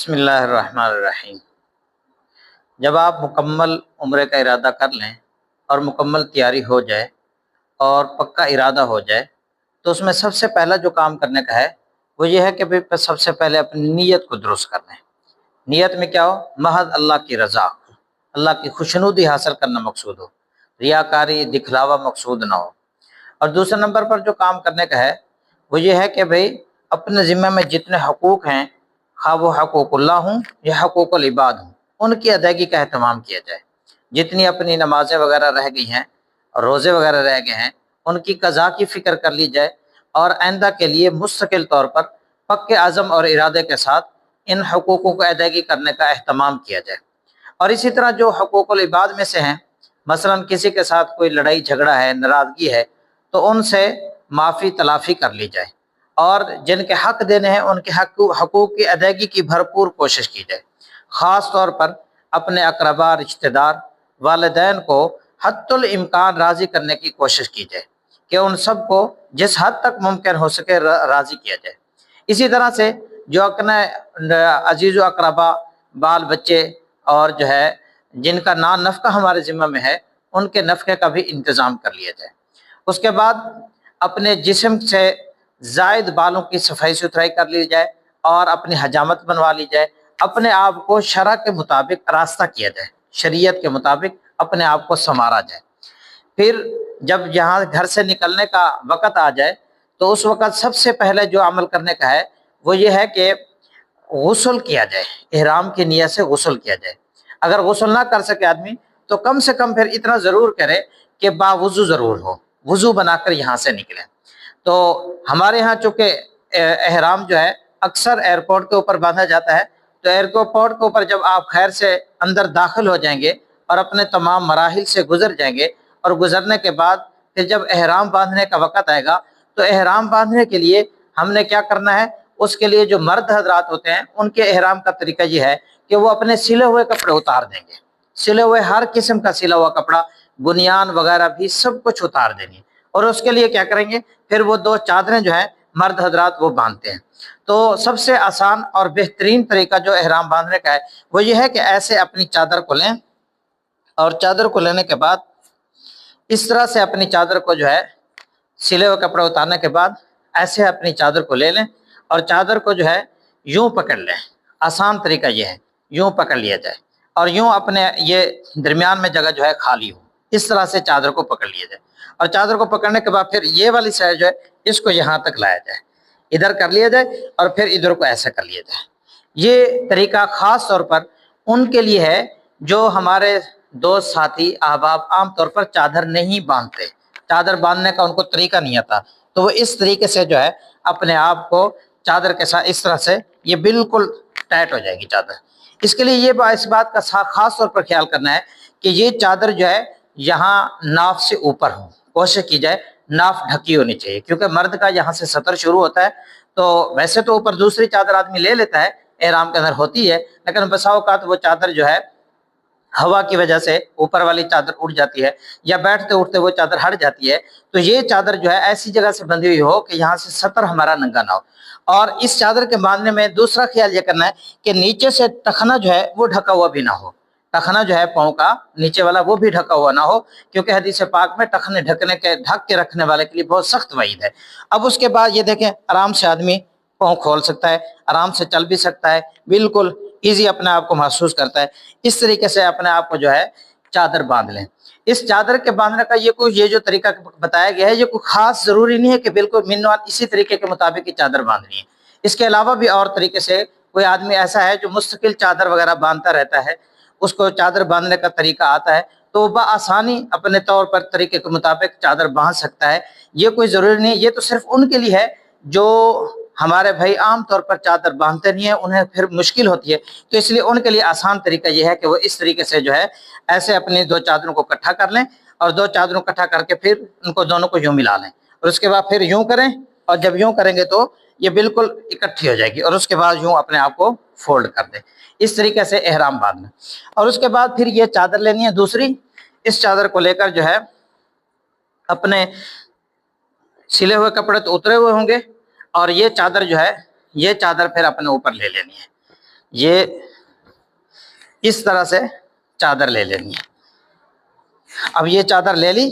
بسم اللہ الرحمن الرحیم۔ جب آپ مکمل عمرے کا ارادہ کر لیں اور مکمل تیاری ہو جائے اور پکا ارادہ ہو جائے تو اس میں سب سے پہلا جو کام کرنے کا ہے وہ یہ ہے کہ سب سے پہلے اپنی نیت کو درست کر لیں۔ نیت میں کیا ہو؟ محض اللہ کی رضا، اللہ کی خوشنودی حاصل کرنا مقصود ہو، ریاکاری دکھلاوا مقصود نہ ہو۔ اور دوسرے نمبر پر جو کام کرنے کا ہے وہ یہ ہے کہ اپنے ذمہ میں جتنے حقوق ہیں، خواہ وہ حقوق اللہ ہوں یا حقوق العباد ہوں، ان کی ادائیگی کا اہتمام کیا جائے۔ جتنی اپنی نمازیں وغیرہ رہ گئی ہیں اور روزے وغیرہ رہ گئے ہیں، ان کی قضا کی فکر کر لی جائے اور آئندہ کے لیے مستقل طور پر پکے عزم اور ارادے کے ساتھ ان حقوقوں کو ادائیگی کرنے کا اہتمام کیا جائے۔ اور اسی طرح جو حقوق العباد میں سے ہیں، مثلا کسی کے ساتھ کوئی لڑائی جھگڑا ہے، ناراضگی ہے، تو ان سے معافی تلافی کر لی جائے اور جن کے حق دینے ہیں ان کے حقوق کی ادائیگی کی بھرپور کوشش کی جائے۔ خاص طور پر اپنے اقربا، رشتہ دار، والدین کو حتی الامکان راضی کرنے کی کوشش کی جائے کہ ان سب کو جس حد تک ممکن ہو سکے راضی کیا جائے۔ اسی طرح سے جو اپنے عزیز و اقربا، بال بچے اور جن کا نفقہ ہمارے ذمہ میں ہے، ان کے نفقے کا بھی انتظام کر لیا جائے۔ اس کے بعد اپنے جسم سے زائد بالوں کی صفائی ستھرائی کر لی جائے اور اپنی حجامت بنوا لی جائے۔ اپنے آپ کو شرع کے مطابق راستہ کیا جائے، شریعت کے مطابق اپنے آپ کو سنوارا جائے۔ پھر جب یہاں گھر سے نکلنے کا وقت آ جائے تو اس وقت سب سے پہلے جو عمل کرنے کا ہے وہ یہ ہے کہ غسل کیا جائے، احرام کی نیت سے غسل کیا جائے۔ اگر غسل نہ کر سکے آدمی تو کم سے کم پھر اتنا ضرور کرے کہ باوضو ضرور ہو، وضو بنا کر یہاں سے نکلے۔ تو ہمارے ہاں چونکہ احرام اکثر ایئرپورٹ کے اوپر باندھا جاتا ہے، تو ایئرپورٹ کے اوپر جب آپ خیر سے اندر داخل ہو جائیں گے اور اپنے تمام مراحل سے گزر جائیں گے، اور گزرنے کے بعد پھر جب احرام باندھنے کا وقت آئے گا تو احرام باندھنے کے لیے ہم نے کیا کرنا ہے؟ اس کے لیے جو مرد حضرات ہوتے ہیں ان کے احرام کا طریقہ یہ ہے کہ وہ اپنے سلے ہوئے کپڑے اتار دیں گے، سلے ہوئے ہر قسم کا سلا ہوا کپڑا، بنیان وغیرہ بھی سب کچھ اتار دیں گے۔ اور اس کے لیے کیا کریں گے؟ پھر وہ دو چادریں مرد حضرات وہ باندھتے ہیں۔ تو سب سے آسان اور بہترین طریقہ جو احرام باندھنے کا ہے وہ یہ ہے کہ ایسے اپنی چادر کو لیں اور چادر کو لینے کے بعد اس طرح سے اپنی چادر کو سلے ہوئے کپڑے اتارنے کے بعد ایسے اپنی چادر کو لے لیں اور چادر کو یوں پکڑ لیں۔ آسان طریقہ یہ ہے، یوں پکڑ لیا جائے اور یوں اپنے یہ درمیان میں جگہ خالی ہو، اس طرح سے چادر کو پکڑ لیا جائے۔ اور چادر کو پکڑنے کے بعد پھر یہ والی سائڈ اس کو یہاں تک لایا جائے، ادھر کر لیا جائے اور پھر ادھر کو ایسا کر لیا جائے۔ یہ طریقہ خاص طور پر ان کے لیے ہے جو ہمارے دوست ساتھی احباب عام طور پر چادر نہیں باندھتے، چادر باندھنے کا ان کو طریقہ نہیں آتا، تو وہ اس طریقے سے اپنے آپ کو چادر کے ساتھ اس طرح سے یہ بالکل ٹائٹ ہو جائے گی چادر۔ اس کے لیے یہ اس بات کا خاص طور پر خیال کرنا ہے کہ یہ چادر یہاں ناف سے اوپر ہو، کوشش کی جائے ناف ڈھکی ہونی چاہیے، کیونکہ مرد کا یہاں سے سطر شروع ہوتا ہے۔ تو ویسے تو اوپر دوسری چادر آدمی لے لیتا ہے، احرام کے اندر ہوتی ہے، لیکن بسا اوقات وہ چادر ہوا کی وجہ سے اوپر والی چادر اڑ جاتی ہے یا بیٹھتے اٹھتے وہ چادر ہٹ جاتی ہے۔ تو یہ چادر ایسی جگہ سے بندھی ہوئی ہو کہ یہاں سے سطر ہمارا ننگا نہ ہو۔ اور اس چادر کے باندھنے میں دوسرا خیال یہ کرنا ہے کہ نیچے سے ٹخنا وہ ڈھکا ہوا بھی نہ ہو، ٹخنا پاؤں کا نیچے والا وہ بھی ڈھکا ہوا نہ ہو، کیونکہ حدیث پاک میں ٹخنے ڈھک کے رکھنے والے کے لیے بہت سخت وعید ہے۔ اب اس کے بعد یہ دیکھیں، آرام سے آدمی پاؤں کھول سکتا ہے، آرام سے چل بھی سکتا ہے، بالکل ایزی اپنے آپ کو محسوس کرتا ہے۔ اس طریقے سے اپنے آپ کو چادر باندھ لیں۔ اس چادر کے باندھنے کا یہ جو طریقہ بتایا گیا ہے، یہ کوئی خاص ضروری نہیں ہے کہ بالکل منوال اسی طریقے کے مطابق یہ چادر باندھنی ہے۔ اس کے علاوہ بھی اور طریقے سے کوئی آدمی ایسا ہے جو مستقل چادر وغیرہ باندھتا رہتا ہے، اس کو چادر باندھنے کا طریقہ آتا ہے، تو وہ بآسانی اپنے طور پر طریقے کے مطابق چادر باندھ سکتا ہے۔ یہ کوئی ضروری نہیں، یہ تو صرف ان کے لیے ہے جو ہمارے بھائی عام طور پر چادر باندھتے نہیں ہیں، انہیں پھر مشکل ہوتی ہے، تو اس لیے ان کے لیے آسان طریقہ یہ ہے کہ وہ اس طریقے سے ایسے اپنی دو چادروں کو اکٹھا کر لیں اور دو چادروں کو اکٹھا کر کے پھر ان کو دونوں کو یوں ملا لیں اور اس کے بعد پھر یوں کریں، اور جب یوں کریں گے تو یہ بالکل اکٹھی ہو جائے گی، اور اس کے بعد یوں اپنے آپ کو فولڈ کر دیں۔ اس طریقے سے احرام باندھنا۔ اور اس کے بعد پھر یہ چادر لینی ہے دوسری، اس چادر کو لے کر اپنے سلے ہوئے کپڑے تو اترے ہوئے ہوں گے، اور یہ چادر یہ چادر پھر اپنے اوپر لے لینی ہے۔ یہ اس طرح سے چادر لے لینی ہے۔ اب یہ چادر لے لی،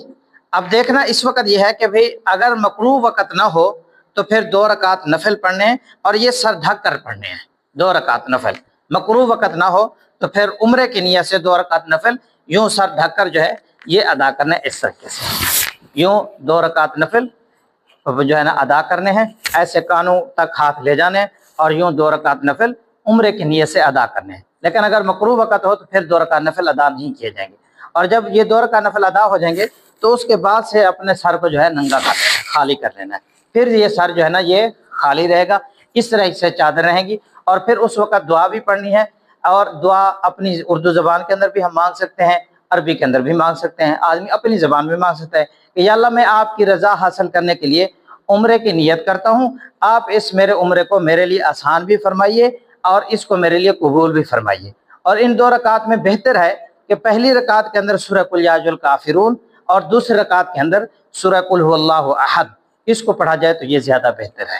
اب دیکھنا اس وقت یہ ہے کہ بھئی اگر مکروہ وقت نہ ہو تو پھر 2 رکعت نفل پڑھنے ہیں، اور یہ سر ڈھک کر پڑھنے ہیں 2 رکعت نفل۔ مکروہ وقت نہ ہو تو پھر عمرے کی نیت سے 2 رکعت نفل یوں سر ڈھک کر جو ہے یہ ادا کرنا ہے، اس طریقے سے یوں 2 رکعت نفل جو ہے نا ادا کرنے ہیں، ایسے کانوں تک ہاتھ لے جانے ہیں اور یوں 2 رکعت نفل عمرے کی نیت سے ادا کرنے ہیں۔ لیکن اگر مکروہ وقت ہو تو پھر 2 رکعت نفل ادا نہیں کیے جائیں گے، اور جب یہ 2 رکعت نفل ادا ہو جائیں گے تو اس کے بعد سے اپنے سر کو جو ہے ننگا کر لینا ہے، خالی کر لینا ہے، پھر یہ سر جو ہے نا یہ خالی رہے گا، اس طرح سے چادر رہیں گی۔ اور پھر اس وقت دعا بھی پڑھنی ہے، اور دعا اپنی اردو زبان کے اندر بھی ہم مانگ سکتے ہیں، عربی کے اندر بھی مانگ سکتے ہیں، آدمی اپنی زبان میں مانگ سکتا ہے کہ یا اللہ میں آپ کی رضا حاصل کرنے کے لیے عمرے کی نیت کرتا ہوں، آپ اس میرے عمرے کو میرے لیے آسان بھی فرمائیے اور اس کو میرے لیے قبول بھی فرمائیے۔ اور ان 2 رکعت میں بہتر ہے کہ پہلی رکعت کے اندر سورہ قل یا ایھا الکافرون اور دوسری رکعت کے اندر سورہ قل ھو اللہ احد، اس کو پڑھا جائے تو یہ زیادہ بہتر ہے۔